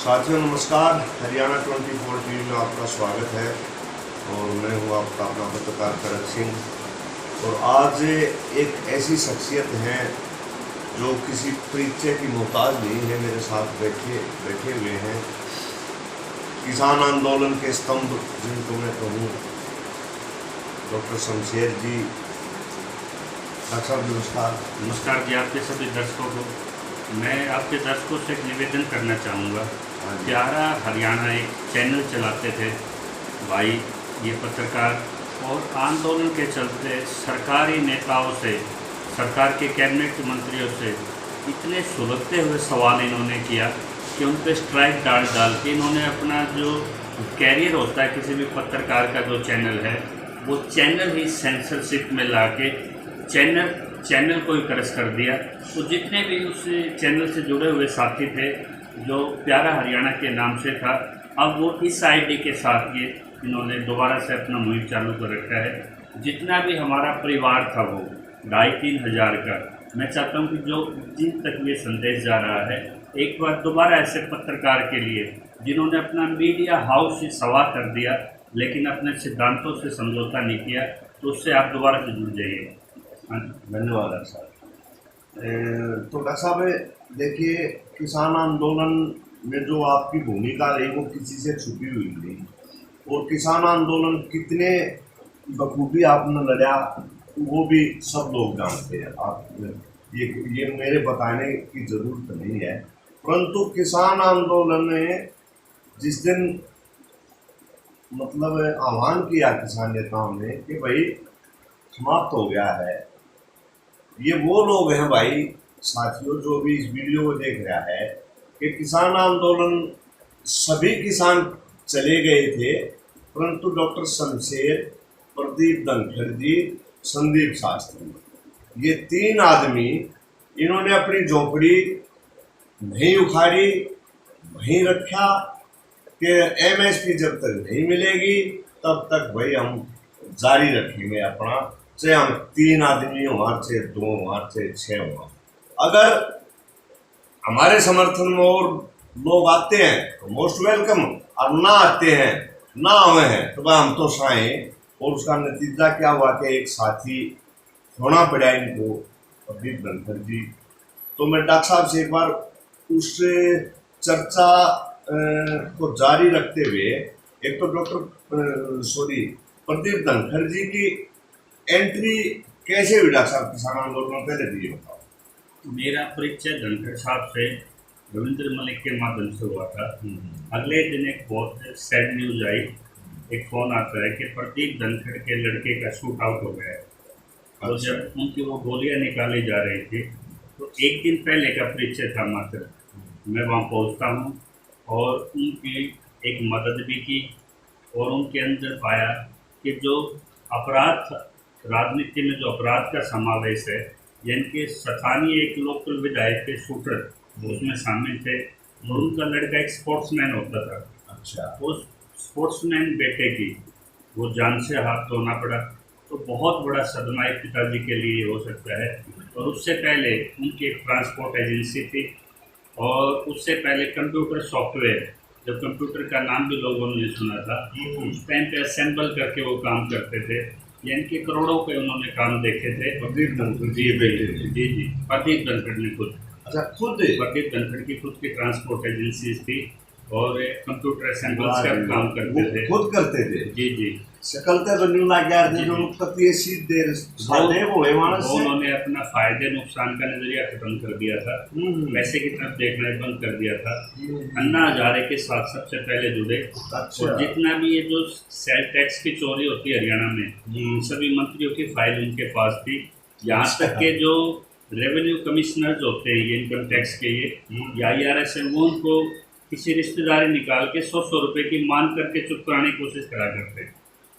साथियों नमस्कार। हरियाणा 24 टीवी में आपका स्वागत है और मैं हूं आपका अपना पत्रकार करक सिंह। और आज एक ऐसी शख्सियत हैं जो किसी परिचय की मोहताज नहीं है, मेरे साथ बैठे हुए हैं। किसान आंदोलन के स्तंभ जिनको मैं कहूँ, डॉक्टर शमशेर जी। डॉक्टर साहब नमस्कार। नमस्कार जी आपके सभी दर्शकों को। मैं आपके दर्शकों से एक निवेदन करना चाहूँगा। प्यारा हरियाणा एक चैनल चलाते थे भाई, ये पत्रकार, और आंदोलन के चलते सरकारी नेताओं से, सरकार के कैबिनेट मंत्रियों से इतने सुलगते हुए सवाल इन्होंने किया कि उन पर स्ट्राइक डाल के इन्होंने अपना जो कैरियर होता है किसी भी पत्रकार का, जो चैनल है वो चैनल ही सेंसरशिप में ला के चैनल को ही क्रश कर दिया। तो जितने भी उस चैनल से जुड़े हुए साथी थे, जो प्यारा हरियाणा के नाम से था, अब वो इस आईडी के साथ ये इन्होंने दोबारा से अपना मुहिम चालू कर रखा है। जितना भी हमारा परिवार था वो 2,500-3 हज़ार का, मैं चाहता हूँ कि जो जिन तक ये संदेश जा रहा है, एक बार दोबारा ऐसे पत्रकार के लिए जिन्होंने अपना मीडिया हाउस ही सवा कर दिया लेकिन अपने सिद्धांतों से समझौता नहीं किया, तो उससे आप दोबारा से जुड़ जाइए। धन्यवाद डॉक्टर साहब। तो डॉक्टर साहब देखिए, किसान आंदोलन में जो आपकी भूमिका रही वो किसी से छुपी हुई नहीं, और किसान आंदोलन कितने बखूबी आपने लड़ा वो भी सब लोग जानते हैं। आप ये मेरे बताने की ज़रूरत नहीं है। परंतु किसान आंदोलन ने जिस दिन मतलब आह्वान किया किसान नेताओं ने कि भाई समाप्त हो गया है, ये वो लोग हैं भाई साथियों जो भी इस वीडियो को देख रहा है कि किसान आंदोलन सभी किसान चले गए थे, परंतु डॉक्टर शमशेर, प्रदीप धनखड़ जी, संदीप शास्त्री, ये 3 आदमी, इन्होंने अपनी झोपड़ी नहीं उखाड़ी, वहीं रखा कि एमएसपी जब तक नहीं मिलेगी तब तक भाई हम जारी रखेंगे अपना, चाहे हम 3 आदमी हों, चाहे 2 हों, चाहे 6 हों। अगर हमारे समर्थन में और लोग आते हैं तो मोस्ट वेलकम, और ना आते हैं, ना आए हैं तो भाई हम तो साएं। और उसका नतीजा क्या हुआ कि एक साथी होना पड़ा इनको, प्रदीप धनखड़ जी। तो मैं डॉक्टर साहब से एक बार उस चर्चा को जारी रखते हुए, एक तो प्रदीप धनखड़ जी की एंट्री कैसे हुई डॉक्टर साहब किसान आंदोलन में, पहले भी बताओ। मेरा परिचय धनखड़ साहब से रविंद्र मलिक के माध्यम से हुआ था। अगले दिन एक बहुत सैड न्यूज़ आई, एक फ़ोन आता है कि प्रदीप धनखड़ के लड़के का शूट आउट हो गया है। तो जब उनकी वो गोलियां निकाली जा रही थी, तो एक दिन पहले का परिचय था मात्र। मैं वहाँ पहुँचता हूँ और उनकी एक मदद भी की, और उनके अंदर पाया कि जो अपराध, राजनीति में जो अपराध का समावेश है, यानी कि स्थानीय एक लोकल विधायक के शूटर उसमें शामिल थे, और उनका लड़का एक स्पोर्ट्समैन होता था। अच्छा। उस स्पोर्ट्समैन बेटे की वो जान से हाथ धोना पड़ा, तो बहुत बड़ा सदमा एक पिताजी के लिए हो सकता है। और उससे पहले उनकी एक ट्रांसपोर्ट एजेंसी थी, और उससे पहले कंप्यूटर सॉफ्टवेयर, जब कंप्यूटर का नाम भी लोगों ने सुना था, उस टाइम पे असेंबल करके वो काम करते थे, यानी कि करोड़ों पे उन्होंने काम देखे थे। प्रदीप धनखड़ जी जी प्रदीप धनखड़ ने खुद, अच्छा खुद प्रदीप धनखड़ की खुद की ट्रांसपोर्ट एजेंसी थी, और कंप्यूटर असेंबल्स का काम करते थे, खुद करते थे। जी सकलते तो न्यू ना गया जो उत्पत्ति सीधे सादे वो है मानस से उन्होंने अपना फायदे नुकसान का नजरिया खत्म कर दिया था, पैसे की तरफ देखना बंद कर दिया था। अन्ना हजारे के साथ सबसे पहले जुड़े। अच्छा। और जितना भी ये जो सेल टैक्स की चोरी होती है हरियाणा में, सभी मंत्रियों की फाइल उनके पास थी। यहाँ तक के जो रेवेन्यू कमिश्नर्स होते हैं ये इनकम टैक्स के, ये IRS है, वो उनको किसी रिश्तेदारी निकाल के 100 रुपये की मान करके चुप कराने की कोशिश करा करते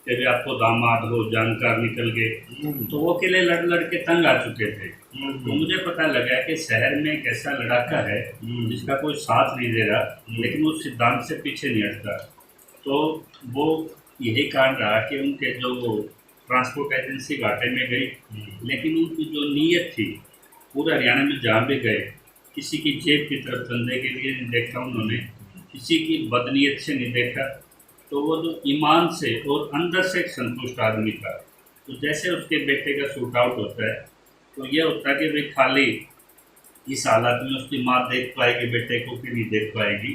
कि भी आपको दामाद हो, जानकार निकल गए, तो वो अकेले लड़ के तंग आ चुके थे। तो मुझे पता लगा कि शहर में एक ऐसा लड़ाका है जिसका कोई साथ नहीं दे रहा, लेकिन वो सिद्धांत से पीछे नहीं हटता। तो वो यही कारण रहा कि उनके जो वो ट्रांसपोर्ट एजेंसी घाटे में गई, लेकिन उनकी जो नीयत थी, पूरे हरियाणा में जहाँ भी गए किसी की जेब की तरफ धंधे के लिए नहीं देखा उन्होंने, किसी की बदनीयत से नहीं देखा, तो वो जो ईमान से और अंदर से एक संतुष्ट आदमी था। तो जैसे उसके बेटे का शूट आउट होता है, तो ये होता है कि भाई खाली इस हालत में उसकी माँ देख पाएगी बेटे को कि नहीं देख पाएगी,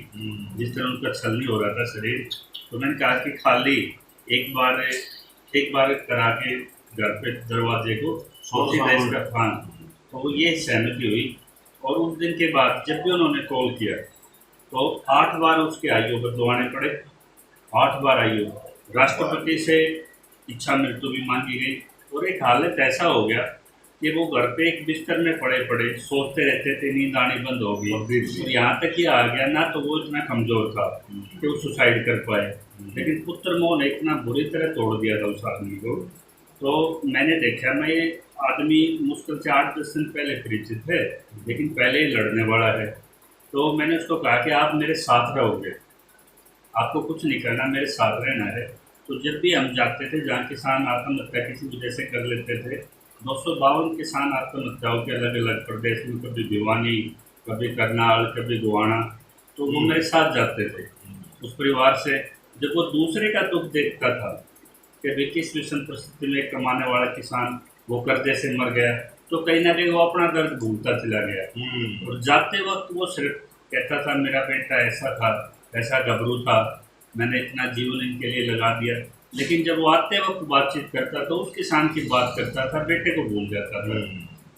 जिस तरह उनका छल नहीं हो रहा था शरीर। तो मैंने कहा कि खाली एक बार करा के घर पे दरवाजे को सीधा इसका हाँ, तो ये सहमति हुई। और उस दिन के बाद जब भी उन्होंने कॉल किया तो 8 बार उसके आयु बदलवाने पड़े, 8 बार आयु। राष्ट्रपति से इच्छा मृत्यु भी मांगी गई, और एक हालत ऐसा हो गया कि वो घर पे एक बिस्तर में पड़े पड़े सोचते रहते थे, नींद आनी बंद हो गई। और यहाँ तक ही आ गया ना, तो वो इतना कमज़ोर था कि वो सुसाइड कर पाए। लेकिन पुत्र मोह ने इतना बुरी तरह तोड़ दिया था उस आदमी को। तो मैंने देखा, मैं ये आदमी मुश्किल से 8-10 दिन पहले परिचित है, लेकिन पहले ही लड़ने वाला है। तो मैंने उसको कहा कि आप मेरे साथ रहोगे, आपको कुछ नहीं करना, मेरे साथ रहना है। तो जब भी हम जाते थे जहाँ किसान आत्महत्या किसी वजह से कर लेते थे, 252 किसान आत्महत्याओं के अलग अलग प्रदेश में, कभी भिवानी, कभी करनाल, कभी गोवाना, तो वो मेरे साथ जाते थे उस परिवार से। जब वो दूसरे का दुख देखता था कि भाई किस विषम परिस्थिति में एक कमाने वाला किसान वो कर्जे से मर गया, तो कहीं ना कहीं वो अपना दर्द भूलता चला गया। और जाते वक्त वो सिर्फ कहता था मेरा बेटा ऐसा था, ऐसा गबरू था, मैंने इतना जीवन इनके लिए लगा दिया। लेकिन जब वो आते वक्त बातचीत करता तो उस किसान की बात करता था, बेटे को भूल जाता था।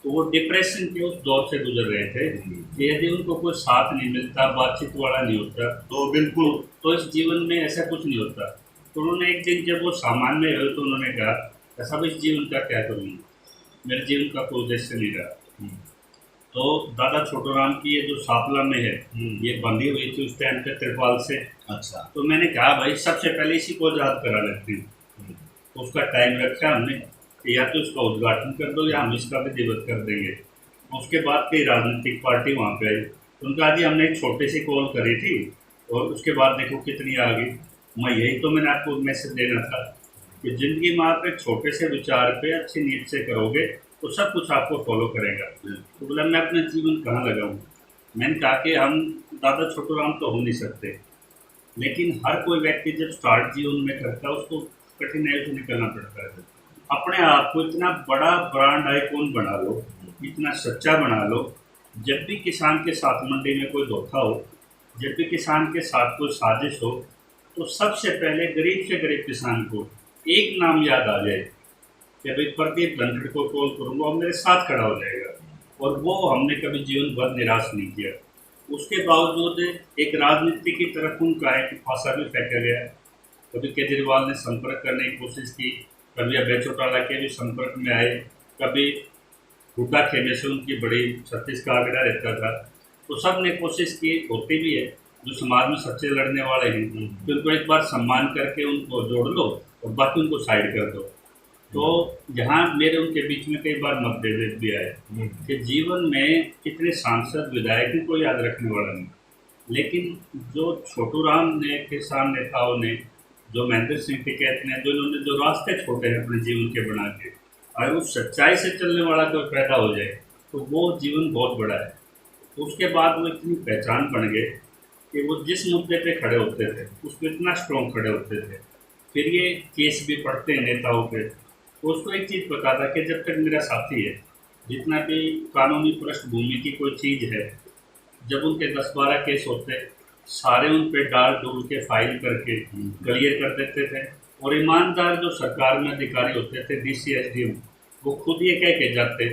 तो वो डिप्रेशन के उस दौर से गुजर रहे थे कि यदि उनको कोई साथ नहीं मिलता, बातचीत वाला नहीं होता, तो बिल्कुल तो इस जीवन में ऐसा कुछ नहीं होता। तो उन्होंने एक दिन जब वो सामान्य हुए तो उन्होंने कहा, ऐसा इस जीवन का क्या करूँगा, मेरे जीवन का कोई उद्देश्य नहीं रहा। तो दादा छोटू राम की ये जो सापला में है, ये बंधी हुई थी उस टाइम पे तिरपाल से। अच्छा। तो मैंने कहा भाई सबसे पहले इसी को आज़ाद करा लेते हैं। तो उसका टाइम रखा हमने कि या तो इसका उद्घाटन कर दो या हम इसका भी विधिवत कर देंगे। उसके बाद कई राजनीतिक पार्टी वहाँ पे आई, उनका जी हमने एक छोटी सी कॉल करी थी और उसके बाद देखो कितनी आ गई। मैं यही तो मैंने आपको मैसेज देना था कि ज़िंदगी में आप एक छोटे से विचार पे अच्छी नीयत से करोगे तो सब कुछ आपको फॉलो करेगा। तो बोला मैं अपना जीवन कहाँ लगाऊँ। मैंने कहा कि हम दादा छोटू राम तो हो नहीं सकते, लेकिन हर कोई व्यक्ति जब स्टार्ट जीवन में करता है उसको कठिनाइयों से निकलना पड़ता है। अपने आप को इतना बड़ा ब्रांड आइकॉन बना लो, इतना सच्चा बना लो, जब भी किसान के साथ मंडी में कोई धोखा हो, जब भी किसान के साथ कोई साजिश हो, तो सबसे पहले गरीब से गरीब किसान को एक नाम याद आ जाए कि भाई प्रदीप धनखड़ को कॉल करूँगा और मेरे साथ खड़ा हो जाएगा। और वो हमने कभी जीवन भर निराश नहीं किया। उसके बावजूद एक राजनीति की तरफ उनका है कि फांसा भी फेंका गया। कभी केजरीवाल ने संपर्क करने की कोशिश की, कभी अभय चौटाला के भी संपर्क में आए, कभी हुड्डा खेमे से उनकी बड़ी छत्तीस का आंकड़ा रहता था। तो सब ने कोशिश की, होती भी है, जो समाज में सच्चे लड़ने वाले हैं तो उनको एक बार सम्मान करके उनको जोड़ लो और बाकी उनको साइड कर दो। तो यहाँ मेरे उनके बीच में कई बार मतभेद भी आए कि जीवन में कितने सांसद विधायक को याद रखने वाला नहीं, लेकिन जो छोटू राम ने, किसान नेताओं ने, जो महेंद्र सिंह टिकैत ने, जो इन्होंने जो रास्ते छोड़े हैं अपने जीवन के बना के, अगर उस सच्चाई से चलने वाला कोई पैदा हो जाए तो वो जीवन बहुत बड़ा है। तो उसके बाद वो इतनी पहचान बन गए कि वो जिस मुद्दे पे खड़े होते थे उस पर इतना स्ट्रॉन्ग खड़े होते थे। फिर ये केस भी पढ़ते हैं नेताओं पे, तो उसको एक चीज़ पता था कि जब तक मेरा साथी है, जितना भी कानूनी पृष्ठभूमि की कोई चीज़ है, जब उनके 10-12 केस होते सारे उन पे डाल डूल के फाइल करके क्लियर कर देते थे। और ईमानदार जो सरकार में अधिकारी होते थे, डीसी एसडीएम, वो खुद ये कह के जाते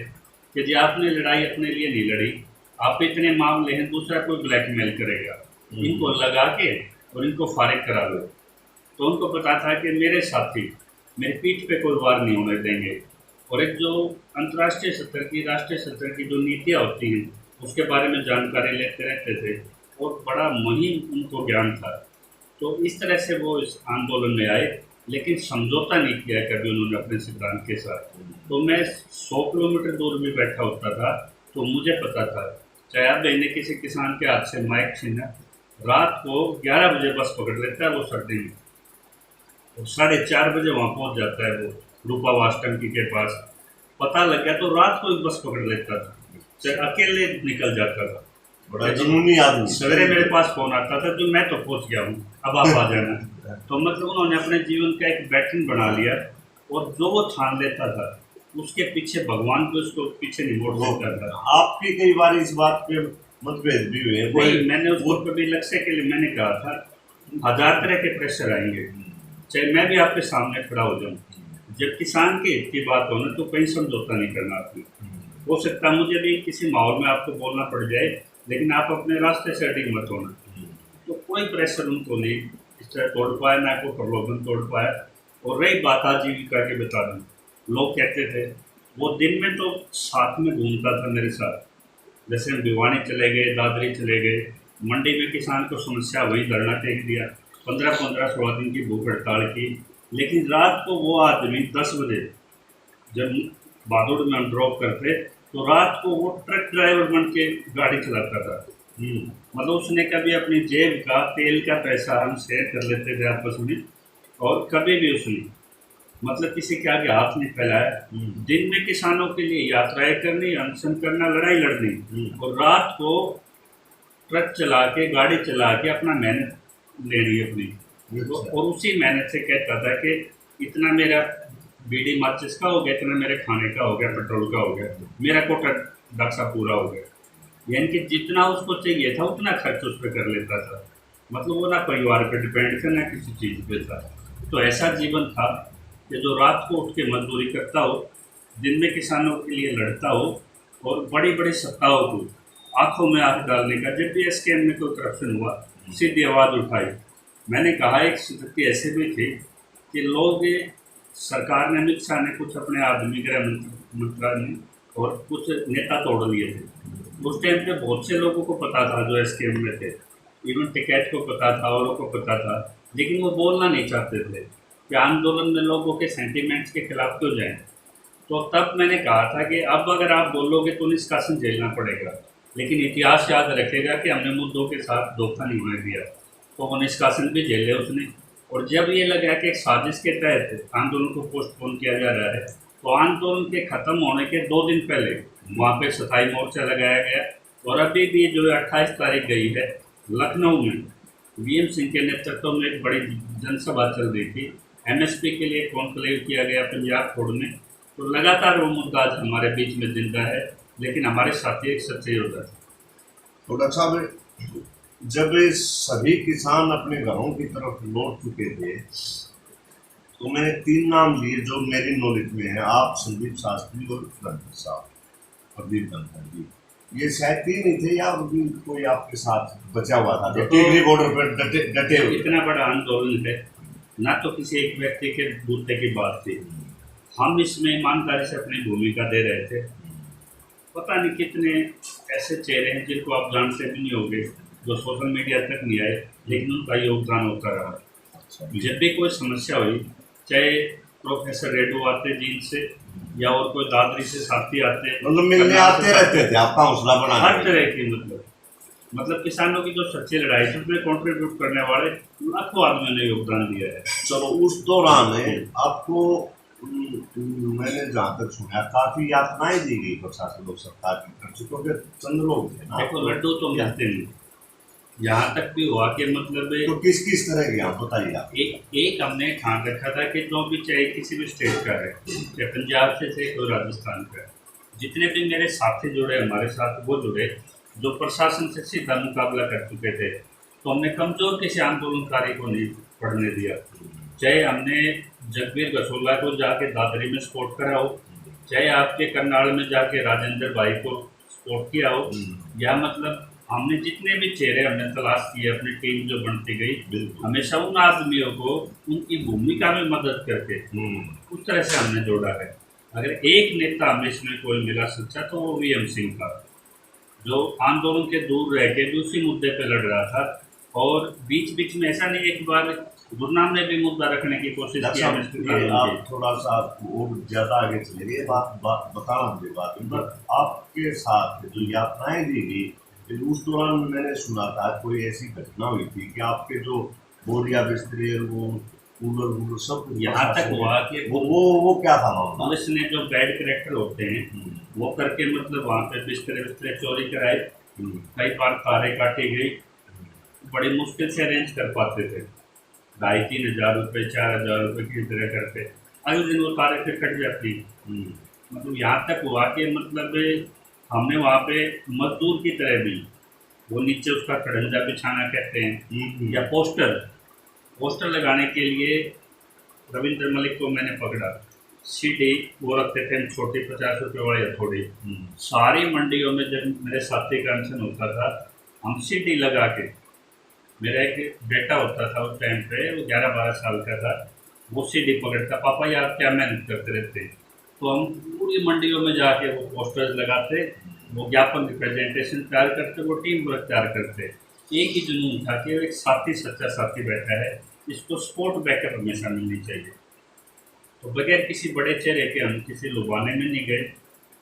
कि जी आपने लड़ाई अपने लिए नहीं लड़ी, आप इतने मामले हैं, दूसरा कोई ब्लैकमेल करेगा, इनको लगा के और इनको फारिग करा लो। तो उनको पता था कि मेरे साथी मेरी पीठ पे कोई वार नहीं होने देंगे। और एक जो अंतर्राष्ट्रीय स्तर की, राष्ट्रीय स्तर की जो नीतियाँ होती हैं उसके बारे में जानकारी लेते रहते थे और बड़ा मुहिम उनको ज्ञान था। तो इस तरह से वो इस आंदोलन में आए, लेकिन समझौता नहीं किया कभी उन्होंने अपने सिद्धांत के साथ। तो मैं 100 किलोमीटर दूर भी बैठा होता था तो मुझे पता था, चाहे आप मैंने किसी किसान के हाथ से माइक छीना, रात को 11 बजे बस पकड़ लेता है वो सर्दी में, 4:30 बजे वहाँ पहुँच जाता है वो रूपा वास्टंकी के पास। पता लग गया तो रात को ही बस पकड़ लेता था, चाहे अकेले निकल जाता था। बड़ा जुनूनी आदमी। सवेरे मेरे पास फोन आता था जो मैं तो पहुंच गया हूँ, अब आप आ जाना। तो मतलब उन्होंने अपने जीवन का एक पैटर्न बना लिया, और जो वो ठान लेता था उसके पीछे भगवान भी उसको पीछे नहीं मोड़ सकता था। आपकी कई बार इस बात पे मतभेद भी हुए? नहीं, मैंने उसको कभी लक्ष्य के लिए मैंने कहा था 1000 तरह के प्रेशर आएंगे, चाहे मैं भी आपके सामने खड़ा हो जाऊँ, जब किसान के हित की बात हो ना तो कहीं समझौता नहीं करना आपने। हो सकता मुझे भी किसी माहौल में आपको बोलना पड़ जाए, लेकिन आप अपने रास्ते से अडिग मत होना। तो कोई प्रेशर उनको नहीं इस तरह तोड़ पाया, ना कोई प्रलोभन तोड़ पाया। और रही बात आजीविका के, बता दूँ, लोग कहते थे वो दिन में तो साथ में घूमता था मेरे साथ, जैसे हम भिवानी चले गए, दादरी चले गए, मंडी में किसान को समस्या वही धरना टेक दिया, 15-16 दिन की भूख हड़ताल की। लेकिन रात को वो आदमी 10 बजे जब बादुड़ में हम ड्रॉप करते तो रात को वो ट्रक ड्राइवर बन के गाड़ी चलाता था। मतलब उसने कभी अपनी जेब का तेल का पैसा हम शेयर कर लेते थे आपस में, और कभी भी उसने मतलब किसी के आगे हाथ नहीं फैलाया। दिन में किसानों के लिए यात्राएं करनी, अनशन करना, लड़ाई लड़नी, और रात को ट्रक चला के, गाड़ी चला के अपना मेहनत लेनी अपनी। और उसी मेहनत से कहता था कि इतना मेरा बीड़ी माचिस का हो गया, इतना मेरे खाने का हो गया, पेट्रोल का हो गया, मेरा कोटा डक्सा पूरा हो गया। यानी कि जितना उसको चाहिए था उतना खर्च उस पर कर लेता था। मतलब वो ना परिवार पर डिपेंड था, ना किसी चीज़ पे था। तो ऐसा जीवन था कि जो रात को उठ के मजदूरी करता हो, दिन में किसानों के लिए लड़ता हो, और बड़ी बड़ी सत्ताओं को आंखों में आंख डालने का, जब भी एसकेएम में कोई करप्शन हुआ सीधी आवाज़ उठाई। मैंने कहा एक स्थिति ऐसे भी थी कि लोग, सरकार ने, अमित शाह ने कुछ अपने आदमी, गृह मंत्रालय ने और कुछ नेता तोड़ लिए थे। उस टाइम पे बहुत से लोगों को पता था जो एसकेएम में थे, इवन टिकैत को पता था, औरों को पता था, लेकिन वो बोलना नहीं चाहते थे कि आंदोलन में लोगों के सेंटिमेंट्स के खिलाफ क्यों जाएं। तो तब मैंने कहा था कि अब अगर आप बोलोगे तो निष्कासन झेलना पड़ेगा, लेकिन इतिहास याद रखेगा कि हमने मुद्दों के साथ धोखा नहीं होने दिया। तो वो निष्कासन भी झेले उसने। और जब ये लगा कि एक साजिश के तहत आंदोलन को पोस्टपोन किया जा रहा है, तो आंदोलन के ख़त्म होने के 2 दिन पहले वहाँ पे स्थायी मोर्चा लगाया गया। और अभी भी जो 28 तारीख गई है, लखनऊ में वीएम सिंह के नेतृत्व में एक बड़ी जनसभा चल रही थी। एमएसपी के लिए कॉन्क्लेव किया गया पंजाब फोड़ में। तो लगातार वो मुद्दा आज हमारे बीच में जिंदा है, लेकिन हमारे साथी एक सच्चे योद्धा थे। तो डॉक्टर साहब, जब सभी किसान अपने घरों की तरफ लौट चुके थे, तो मैंने 3 नाम लिए जो मेरी नॉलेज में है, आप, संदीप शास्त्री और धनखड़ साहब, प्रदीप धनखड़ जी। ये शायद 3 ही थे, या भी कोई आपके साथ बचा हुआ था जो टेकरी बॉर्डर पर डटे हुए? इतना बड़ा आंदोलन है, ना तो किसी एक व्यक्ति के बूते की बात थी। हम इसमें ईमानदारी से अपनी भूमिका दे रहे थे। पता नहीं कितने ऐसे चेहरे हैं जिनको आप जानते भी नहीं होंगे, जो सोशल मीडिया तक नहीं आए, लेकिन उनका योगदान होता रहा। जब भी कोई समस्या हुई, चाहे प्रोफेसर रेड्डू आते जींद से, या और कोई दादरी से साथी आते, मतलब मिलने आते रहते थे, आपका हौसला बढ़ाने, हर तरह की मतलब किसानों की जो सच्ची लड़ाई थी उसमें कॉन्ट्रीब्यूट करने वाले लाखों आदमियों ने योगदान दिया है। चलो, उस दौरान आपको, मैंने जहाँ तक सुना, काफी यातनाएं दी गई प्रशासन और सरकार की तरफ से, क्योंकि चंद लोग थे ना। देखो, लड्डू तो मिलते नहीं, यहाँ तक भी हुआ कि मतलब तो किस तरह के, आप बताइए आप। एक हमने ठान रखा था कि जो भी, चाहे किसी भी स्टेट का है, चाहे पंजाब से थे, कोई राजस्थान का, जितने भी मेरे साथी जुड़े हमारे साथ, वो जुड़े जो प्रशासन से सीधा मुकाबला कर चुके थे। तो हमने कमजोर किसी आंदोलनकारी को नहीं पढ़ने दिया। चाहे हमने जगबीर गसोला को जाके दादरी में सपोर्ट करा हो, चाहे आपके करनाल में जाके राजेंद्र भाई को सपोर्ट किया हो, या मतलब हमने जितने भी चेहरे हमने तलाश किए, अपनी टीम जो बनती गई, हमेशा उन आदमियों को उनकी भूमिका में मदद करके उस तरह से हमने जोड़ा है। अगर एक नेता हमें इसमें कोई मिला सच्चा, तो वो वीएम सिंह था, जो आंदोलन के दूर रह के भी उसी मुद्दे पे लड़ रहा था। और बीच बीच में ऐसा नहीं, एक बार गुरनाम ने भी मुद्दा रखने की कोशिश की। आप थोड़ा सा और ज़्यादा आगे चले गए, बात बताना मुझे बात। आपके साथ जो यात्राएं दी गई, उस दौरान मैंने सुना था कोई ऐसी घटना हुई थी कि आपके जो बोरिया बिस्तरे, वो कूलर सब यहाँ तक हुआ कि वो क्या था मामला? पुलिस ने जो बैड करेक्टर होते हैं वो करके, मतलब वहाँ पे बिस्तरे चोरी कराए, कई बार कारें काटी गई, बड़ी मुश्किल से अरेंज कर पाते थे। 2,500-3,000 रुपये, 4,000 रुपये की तरह करके अगले दिन वो कारें फिर कट जाती। मतलब यहाँ तक हुआ कि मतलब हमने वहाँ पे मजदूर की तरह भी, वो नीचे उसका खड़ंजा बिछाना कहते हैं, या पोस्टर पोस्टर लगाने के लिए रविंद्र मलिक को मैंने पकड़ा। सीडी वो रखते थे हम, छोटी 50 रुपये वाली हथौड़ी। सारी मंडियों में जब मेरे साथी का अनशन होता था, हम सीडी लगा के, मेरा एक बेटा होता था उस टाइम पे, वो 11-12 साल का था, वो सीडी पकड़ता, पापा यार क्या मेहनत करते रहते। तो हम पूरी मंडियों में जाके वो पोस्टर्स लगाते, वो ज्ञापन रिप्रेजेंटेशन तैयार करते, वो टीम वर्क तैयार करते। एक ही जुनून था कि एक साथी, सच्चा साथी बैठा है, इसको सपोर्ट बैकअप हमेशा मिलनी चाहिए। तो बगैर किसी बड़े चेहरे के हम किसी लुभाने में नहीं गए,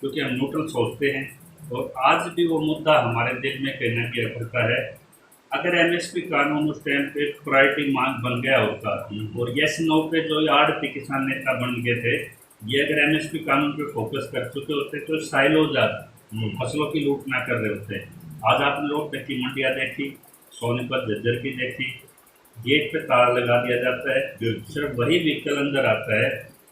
क्योंकि हम न्यूट्रल सोचते हैं। और आज भी वो मुद्दा हमारे दिल में कहीं ना कहीं रखता है। अगर एमएसपी कानून उस टाइम पे प्रायोरिटी मांग बन गया होता, और यस नो पे जो आड़ती किसान नेता बन गए थे, ये अगर एमएसपी कानून पे फोकस कर चुके होते तो साइलोज फसलों की लूट ना कर रहे होते। आज आपने लोग देखी मंडियाँ देखी, सोनीपत झज्जर की देखी, गेट पे ताला लगा दिया जाता है, सिर्फ वही व्हीकल अंदर आता है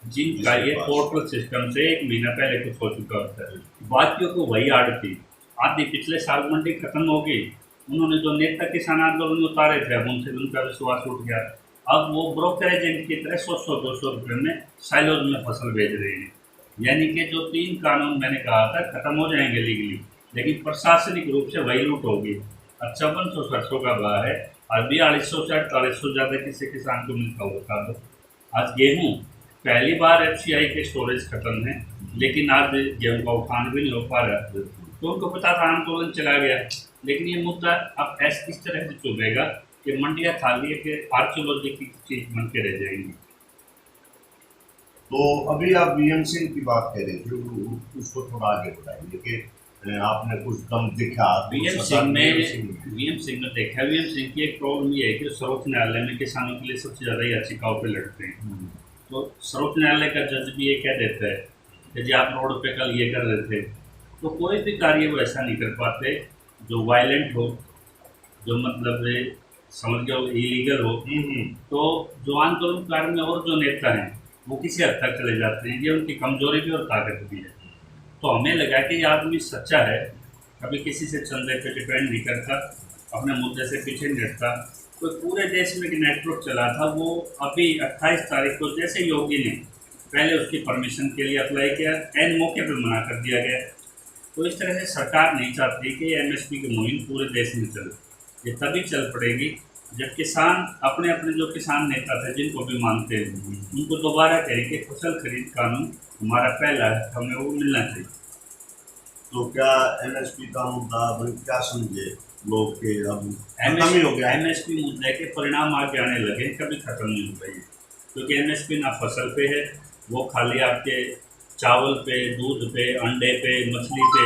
जिनका ये पोर्टल सिस्टम से 1 महीना पहले कुछ हो चुका होता है। बाकियों को वही आड़ती आधी पिछले साल मंडी खत्म हो गई, उन्होंने जो नेता किसान आंदोलन उतारे थे, अब उनसे उनका विश्वास उठ गया। अब वो ब्रोकर एजेंट की तरह 100-200 रुपये में साइलोज में फसल बेच रहे हैं। यानी कि जो 3 कानून मैंने कहा था खत्म हो जाएंगे लीगली, लेकिन प्रशासनिक रूप से वही लूट होगी। 5500 सरसों का भाव है, और 4200 से 4800 ज़्यादा किसी किसान को मिलता होता। तो आज गेहूँ पहली बार एफसीआई के स्टोरेज खत्म है, लेकिन आज गेहूँ का उठान भी नहीं हो पा रहा। तो उनको पता था आंदोलन चला गया, लेकिन ये मुद्दा अब ऐसे इस तरह से चुभेगा कि मंडियाँ खाली है, कि आर्कियोलॉजी की चीज बन के रह जाएंगी। तो अभी आप वीएम सिंह की बात कर रहे थे, उसको थोड़ा आगे बढ़ाएंगे कि आपने कुछ दम दिखा वीएम सिंह में देखा। वीएम सिंह की एक प्रॉब्लम ये है कि सर्वोच्च न्यायालय में किसानों के लिए सबसे ज़्यादा याचिकाओं पे लड़ते हैं। तो सर्वोच्च न्यायालय का जज भी ये कह देता है कि जी आप रोड पे कल ये कर रहे थे, तो कोई भी कार्य वो ऐसा नहीं कर पाते जो वायलेंट हो, जो मतलब समझ गया इलीगल हो। तो जो आंदोलनकार में और जो नेता हैं वो किसी हद तक चले जाते हैं, ये उनकी कमजोरी भी और ताकत भी है। तो हमें लगा कि ये आदमी सच्चा है, कभी किसी से चंदे पे डिपेंड नहीं करता, अपने मुद्दे से पीछे नहीं हटता। तो पूरे देश में एक नेटवर्क चला था, वो अभी 28 तारीख को जैसे योगी ने पहले उसकी परमिशन के लिए अप्लाई किया, एन मौके पर मना कर दिया गया। तो इस तरह से सरकार नहीं चाहती कि एमएसपी की मुहिम पूरे देश में चले। ये तभी चल पड़ेगी जब किसान अपने अपने जो किसान नेता थे जिनको भी मानते हैं, उनको दोबारा कहें कि फसल खरीद कानून हमारा पहला है, हमें वो मिलना चाहिए। तो क्या एमएसपी का मुद्दा क्या समझे लोग के अब खत्म ही हो गया? एमएसपी मुद्दे के परिणाम आगे आने लगे, कभी खत्म नहीं हो पाएगी, क्योंकि एमएसपी ना फसल पे है, वो खाली आपके चावल पे, दूध पे, अंडे पे, मछली पे,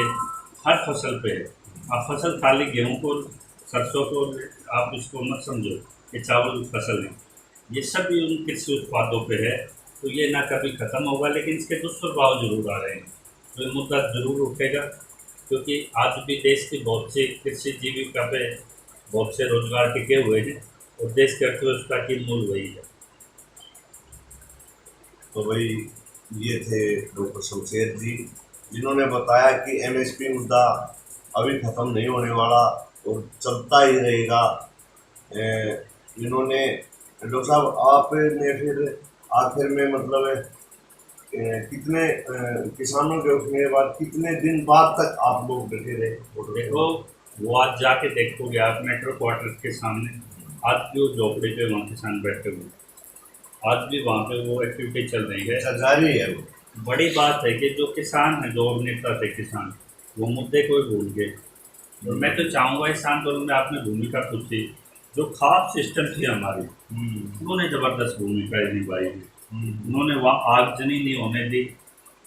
हर फसल पे है। आप फसल खाली गेहूँ को, सरसों को आप इसको मत समझो कि चावल की फसल है, ये सब भी उन कृषि उत्पादों पे है। तो ये ना कभी ख़त्म होगा, लेकिन इसके दुष्प्रभाव जरूर आ रहे हैं। तो ये मुद्दा जरूर उठेगा, क्योंकि आज भी देश की बहुत सी कृषि जीविका पे बहुत से रोजगार टिके हुए हैं, और देश की अर्थव्यवस्था की मूल वही है। तो भाई ये थे डॉक्टर शमशेर जी, जिन्होंने बताया कि एमएसपी मुद्दा अभी ख़त्म नहीं होने वाला और चलता ही रहेगा। इन्होंने डॉक्टर साहब आपने फिर आखिर में मतलब कितने किसानों के उठने के बाद कितने दिन बाद तक आप लोग बैठे रहे? देखो, वो आज जाके देखोगे आप मेट्रो क्वार्टर के सामने, आज भी वो झोपड़ी पे वहाँ किसान बैठे हुए, आज भी वहाँ पे वो एक्टिविटी चल रही है, जारी है। वो बड़ी बात है कि जो किसान है, जो नेता थे किसान, वो मुद्दे को भूल गए। और मैं तो चाहूँगा इस आंदोलन में आपने भूमिका पूछी, जो खाप सिस्टम थी हमारी, उन्होंने ज़बरदस्त भूमिका निभाई है। उन्होंने वहाँ आगजनी नहीं होने दी,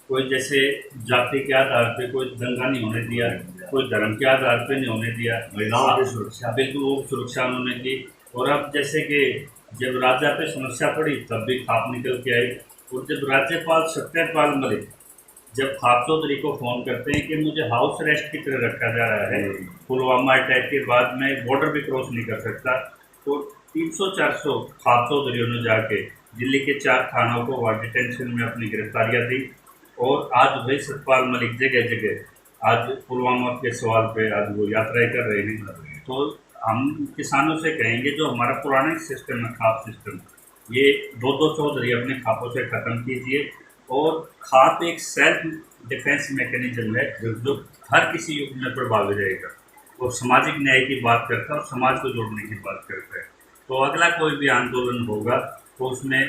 कोई जैसे जाति के आधार पे कोई दंगा नहीं होने दिया, कोई धर्म के आधार पे नहीं होने दिया, महिलाओं की सुरक्षा, बिल्कुल वो सुरक्षा उन्होंने दी। और अब जैसे कि जब राजा पे समस्या पड़ी तब भी खाप निकल के आई, और जब राज्यपाल सत्यपाल मलिक जब खाप चौधरी को फ़ोन करते हैं कि मुझे हाउस अरेस्ट की तरह रखा जा रहा है, पुलवामा अटैक के बाद मैं बॉर्डर भी क्रॉस नहीं कर सकता, तो 300-400 खाप चौधरियों ने जाके दिल्ली के 4 थानों को वहाँ डिटेंशन में अपनी गिरफ्तारियाँ दी। और आज वही सतपाल मलिक जगह जगह आज पुलवामा के सवाल पे आज वो यात्राएं कर रहे हैं। तो हम किसानों से कहेंगे जो हमारा पुराना सिस्टम है, खाप सिस्टम, ये 2-2 चौधरी अपने खापों से ख़त्म कीजिए। और खाप एक सेल्फ डिफेंस मैकेनिज्म है जो हर किसी युग में प्रभावी रहेगा और सामाजिक न्याय की बात करता है और समाज को जोड़ने की बात करता है। तो अगला कोई भी आंदोलन होगा तो उसमें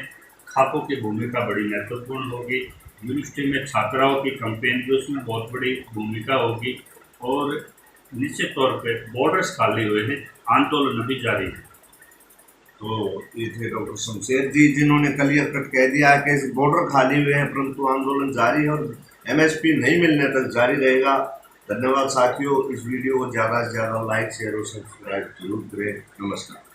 खापों की भूमिका बड़ी महत्वपूर्ण होगी। यूनिवर्सिटी में छात्राओं की कैंपेन भी उसमें बहुत बड़ी भूमिका होगी और निश्चित तौर पे बॉर्डर्स खाली हुए हैं, आंदोलन अभी जारी है। तो ये थे डॉक्टर शमशेर जी जिन्होंने क्लियर कट कह दिया है कि बॉर्डर खाली हुए हैं परंतु आंदोलन जारी है और एमएसपी नहीं मिलने तक जारी रहेगा। धन्यवाद साथियों, इस वीडियो को ज़्यादा से ज़्यादा लाइक शेयर और सब्सक्राइब जरूर करें। नमस्कार।